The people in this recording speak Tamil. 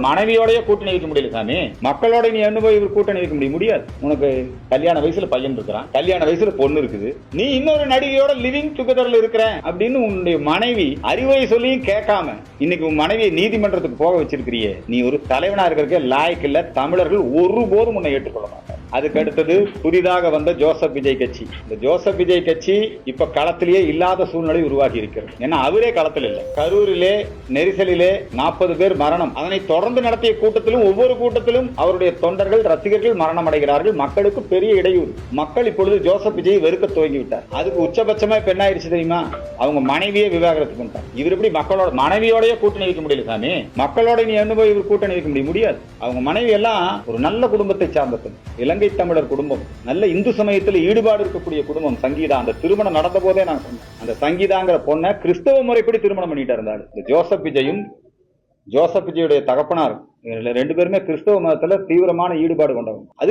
மனைவியோடய கூட்டணி வைக்க முடியல சாமி. மக்களோட நீ என்ன போய் கூட்டணி வைக்க முடியாது. உனக்கு கல்யாண வயசுல பையன் இருக்கிறான், கல்யாண வயசுல பொண்ணு இருக்குது. நீ இன்னொரு நடிகையோட லிவிங் டுகெதர்ல இருக்கிற அப்படின்னு உன்னுடைய மனைவி அறிவுரை சொல்லியும் கேட்காம இன்னைக்கு உன் மனைவியை நீதிமன்றத்துக்கு போக வச்சிருக்கிறியே, நீ ஒரு தலைவனா இருக்கிறதுக்கே லாய்க்கு இல்ல. தமிழர்கள் ஒருபோதும் உன்னை ஏற்றுக்கொள்ள மாட்டாங்க. அதுக்கு அடுத்தது புதிதாக வந்த ஜோசப் விஜய் கட்சி. இந்த ஜோசப் விஜய் கட்சி இப்ப களத்திலேயே இல்லாத சூழ்நிலை உருவாகி இருக்கிறது. ஏன்னா அவரே களத்தில் இல்லை. கரூரிலே நெரிசலிலே 40 பேர் மரணம். அதனை தொடர்ந்து நடத்திய கூட்டத்திலும் ஒவ்வொரு கூட்டத்திலும் அவருடைய தொண்டர்கள் ரசிகர்கள் மரணம் அடைகிறார்கள். மக்களுக்கு பெரிய இடையூறு. மக்கள் இப்பொழுது ஜோசப் விஜய் வெறுக்க துவங்கி விட்டார். அதுக்கு உச்சபட்சமா இப்ப என்ன ஆயிடுச்சு தெரியுமா? அவங்க மனைவியே விவாகரத்து பண்ணிட்டார். இவர் எப்படி மக்களோட மனைவியோடய கூட்டணி வைக்க முடியல சாமி. மக்களோட நீ என்ன போய் இவர் கூட்டணி வைக்க முடியாது. அவங்க மனைவி எல்லாம் ஒரு நல்ல குடும்பத்தை சார்ந்தது. இலங்கை தமிழர் குடும்பம், நல்ல இந்து சமயத்தில் ஈடுபாடு இருக்கக்கூடிய குடும்பம். சங்கீதா அந்த திருமணம் நடந்த போதே நான் சொன்னேன், அந்த சங்கீதாங்கிற பொண்ணை கிறிஸ்தவ முறைப்படி திருமணம் பண்ணிட்டு இருந்தாரு. இந்த ஜோசப் விஜயும் ஜோசப் விஜயுடைய தகப்பனார் 2 பேருமே கிறிஸ்தவ மதத்துல தீவிரமான ஈடுபாடு கொண்டவங்க.